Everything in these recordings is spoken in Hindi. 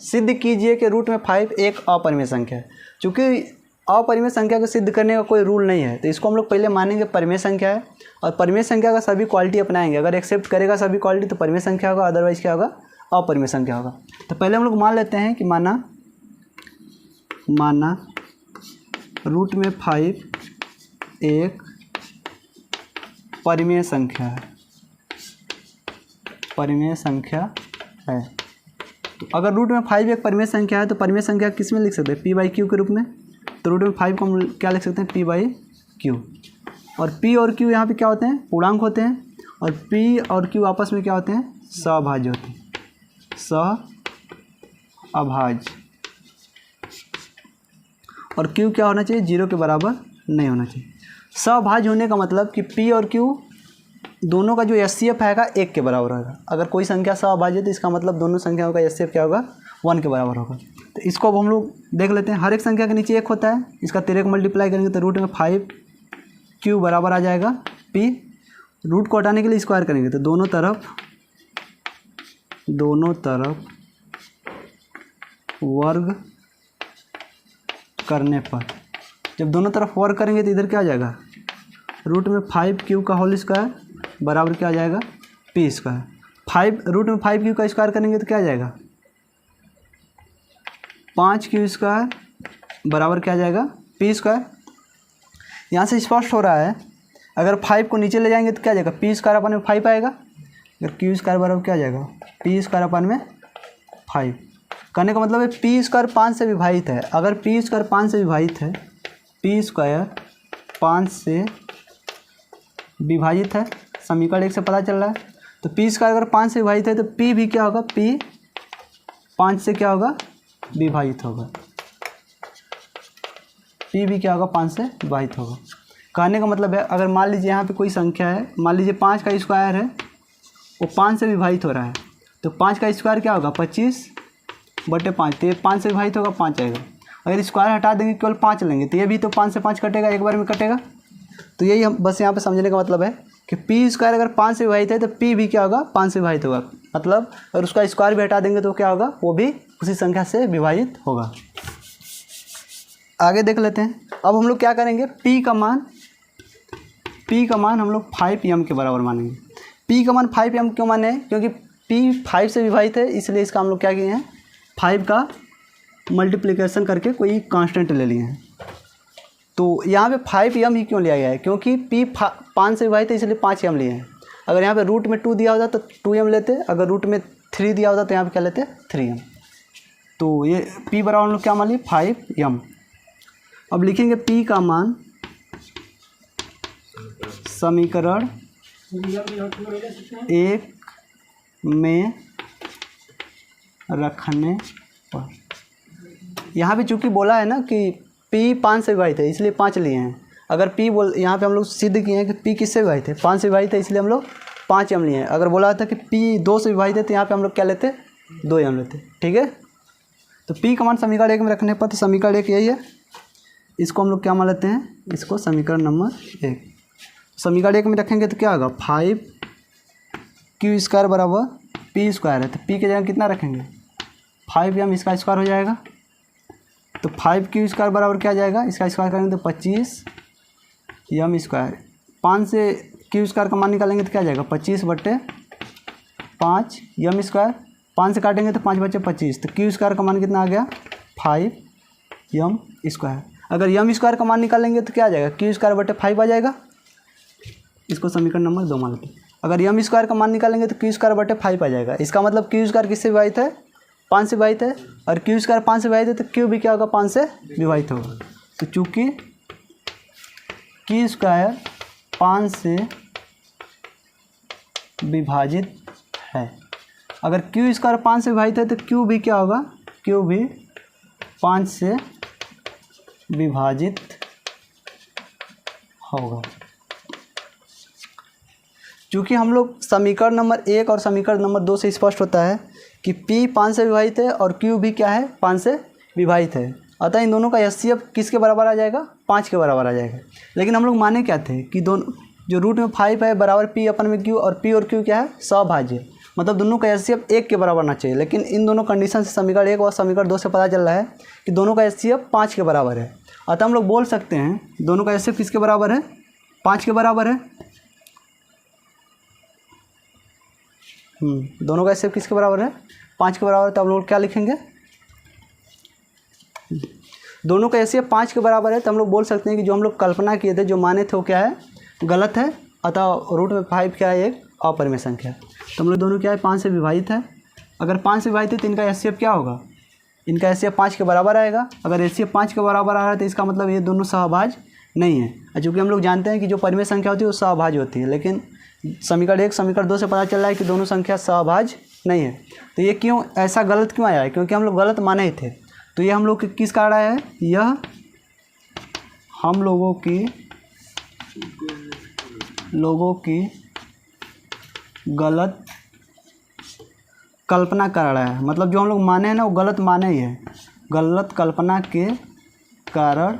सिद्ध कीजिए कि रूट में 5 एक अपरिमेय संख्या है। चूँकि अपरिमेय संख्या को सिद्ध करने का कोई रूल नहीं है, तो इसको हम लोग पहले मानेंगे परिमेय संख्या है, और परिमेय संख्या का सभी क्वालिटी अपनाएंगे। अगर एक्सेप्ट करेगा सभी क्वालिटी तो परिमेय संख्या होगा, अदरवाइज क्या होगा, अपरिमेय संख्या होगा। तो पहले हम लोग मान लेते हैं कि माना रूट में 5 एक परिमेय संख्या है, परिमेय संख्या है। तो अगर रूट में 5 एक परिमेय संख्या है तो परिमेय संख्या किस में लिख सकते हैं, p/q के रूप में। तो रूट में 5 को हम क्या लिख सकते हैं, p/q। और p और q यहाँ पे क्या होते हैं, पूर्णांक होते हैं, और p और q आपस में क्या होते हैं, सहअभाज्य होते हैं, सहअभाज्य। और q क्या होना चाहिए, 0 के बराबर नहीं होना चाहिए। सहअभाज्य होने का मतलब कि p और q दोनों का जो HCF आएगा 1 के बराबर होगा। अगर कोई संख्या सहअभाज्य है तो इसका मतलब दोनों संख्याओं का HCF क्या होगा, 1 के बराबर होगा। तो इसको अब हम लोग देख लेते हैं। हर एक संख्या के नीचे 1 होता है, इसका 13 को मल्टीप्लाई करेंगे तो रूट में 5q बराबर आ जाएगा p। रूट को हटाने के लिए स्क्वायर करेंगे तो दोनों तरफ वर्ग करने पर, जब दोनों तरफ वर्ग करेंगे तो इधर क्या आ जाएगा, रूट में 5q का होल स्क्वायर बराबर क्या आ जाएगा, p स्क्वायर। 5 रूट में 5q का स्क्वायर करेंगे तो क्या आ जाएगा, 5q स्क्वायर बराबर क्या आ जाएगा, p स्क्वायर। यहाँ से स्पष्ट हो रहा है, अगर 5 को नीचे ले जाएंगे तो क्या आ जाएगा, p स्क्वायर अपन में 5 आएगा। अगर q स्क्वायर बराबर क्या आ जाएगा, p स्क्वायर अपन में 5। कहने का मतलब है p स्क्वायर 5 से विभाजित है। अगर p स्क्वायर 5 से विभाजित है, p स्क्वायर 5 से विभाजित है, समीकरण 1 से पता चल रहा है। तो p स्क्वायर अगर 5 से विभाजित है तो p भी क्या होगा, p 5 से क्या होगा, विभाजित होगा। p भी क्या होगा, 5 से विभाजित होगा। कहने का मतलब है अगर मान लीजिए यहाँ पे कोई संख्या है, मान लीजिए 5 का स्क्वायर है, वो 5 से विभाजित हो रहा है, तो 5 का स्क्वायर क्या होगा, 25/5। तो ये 5 से विभाजित होगा, 5 आएगा। अगर स्क्वायर हटा देंगे केवल 5 लेंगे तो ये भी तो 5 से 5 कटेगा, एक बार में कटेगा। तो यही हम बस यहाँ पे समझने का मतलब है कि p स्क्वायर अगर 5 से विभाजित है तो p भी क्या होगा, 5 से विभाजित होगा। मतलब अगर उसका स्क्वायर भी हटा देंगे तो क्या होगा, वो भी उसी संख्या से विभाजित होगा। आगे देख लेते हैं। अब हम लोग क्या करेंगे, p का मान हम लोग 5m के बराबर मानेंगे। p का मान 5m क्यों माने, क्योंकि p 5 से विभाजित है, इसलिए इसका हम लोग क्या किए हैं, 5 का मल्टीप्लिकेशन करके कोई कांस्टेंट ले लिए हैं। तो यहाँ पे 5m ही क्यों लिया गया है, क्योंकि p 5 से विभाजित है इसलिए 5m लिए हैं। अगर यहाँ पे रूट में 2 दिया होता तो 2m लेते, अगर रूट में 3 दिया होता तो यहाँ पे क्या लेते, 3m। तो ये p बराबर हम लोग क्या मान लिए, 5m। अब लिखेंगे p का मान समीकरण 1 में रखने पर। यहाँ पे चूँकि बोला है ना कि p 5 से विभाजित है इसलिए 5 लिए हैं। अगर p यहाँ पे हम लोग सिद्ध किए हैं कि p किससे विभाजित है, 5 से विभाजित है, इसलिए हम लोग 5m लिए हैं। अगर बोला था कि p 2 से विभाजित है तो यहाँ पे हम लोग क्या लेते, 2m लेते। ठीक है, तो p का मान समीकरण 1 में रखने पर, तो समीकरण 1 यही है, इसको हम लोग क्या मान लेते हैं, इसको समीकरण नंबर 1। समीकरण 1 में रखेंगे तो क्या होगा, 5q स्क्वायर बराबर p स्क्वायर है, तो p की जगह कितना रखेंगे, 5m, इसका स्क्वायर हो जाएगा। तो 5q स्क्वायर बराबर क्या आ जाएगा, इसका स्क्वायर करेंगे तो 25m स्क्वायर। 5 से q स्क्वायर का मान निकालेंगे तो क्या आ जाएगा, 25/5m स्क्वायर। 5 से काटेंगे तो 5 बचे 25, तो q स्क्वायर का मान कितना आ गया, 5m स्क्वायर। अगर m स्क्वायर का मान निकालेंगे तो क्या आ जाएगा, q स्क्वायर बटे 5 आ जाएगा। इसको समीकरण नंबर 2 मान लेते हैं। अगर m स्क्वायर का मान निकालेंगे तो q स्क्वायर बटे 5 आ जाएगा। इसका मतलब q स्क्वायर किससे विभाजित है, 5 से विभाजित है, और q स्क्वायर 5 से विभाजित है तो q भी क्या होगा, 5 से विभाजित होगा। तो चूँकि q स्क्वायर 5 से विभाजित है, अगर q स्क्वायर 5 से विभाजित है तो q भी क्या होगा, q भी 5 से विभाजित होगा। चूँकि हम लोग समीकरण नंबर 1 और समीकरण नंबर 2 से स्पष्ट होता है कि p 5 से विभाजित है और q भी क्या है, 5 से विभाजित है, अतः इन दोनों का HCF किसके बराबर आ जाएगा, 5 के बराबर आ जाएगा। लेकिन हम लोग माने क्या थे कि दोनों जो रूट में 5 है बराबर p अपन में q, और p और q क्या है, सहअभाज्य। मतलब दोनों का एचसीएफ 1 के बराबर ना चाहिए, लेकिन इन दोनों कंडीशन से समीकरण 1 और समीकरण 2 से पता चल रहा है कि दोनों का एचसीएफ 5 के बराबर है। अतः हम लोग बोल सकते हैं दोनों का एचसीएफ किसके बराबर है, 5 के बराबर है। दोनों का एचसीएफ किसके बराबर है, 5 के बराबर है। तो हम लोग क्या लिखेंगे, दोनों का एचसीएफ 5 के बराबर है, तो हम लोग बोल सकते हैं कि जो हम लोग कल्पना किए थे, जो माने थे वो क्या है, गलत है। अतः रूट में 5 क्या है, एक अपरिमेय संख्या है। तो हम लोग दोनों क्या है, 5 से विभाजित है। अगर 5 से विभाजित है तो इनका एचसीएफ क्या होगा, इनका एचसीएफ 5 के बराबर आएगा। अगर एचसीएफ 5 के बराबर आ रहा है तो इसका मतलब ये दोनों सहभाज्य नहीं है। चूँकि हम लोग जानते हैं कि जो परिमेय संख्या होती है वो सहभाज्य होती है, लेकिन समीकरण 1 समीकरण 2 से पता चल रहा है कि दोनों संख्या सहभाज्य नहीं है। तो ये क्यों ऐसा गलत क्यों आया है, क्योंकि हम लोग गलत माने ही थे। तो ये हम लोग किस कारण आया है, यह हम लोगों की गलत कल्पना कर रहा है। मतलब जो हम लोग माने हैं ना वो गलत माने ही है, गलत कल्पना के कारण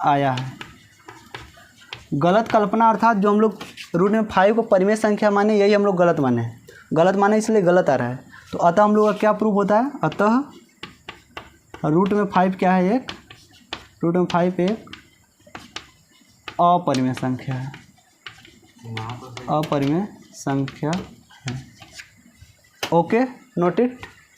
आया है। गलत कल्पना अर्थात जो हम लोग रूट में 5 को परिमेय संख्या माने, यही हम लोग गलत माने हैं। गलत माने इसलिए गलत आ रहा है। तो अतः हम लोग का क्या प्रूफ होता है, अतः रूट में 5 क्या है, एक रूट में 5 एक अपरिमेय संख्या है, अपरिमेय संख्या है। Okay, note it.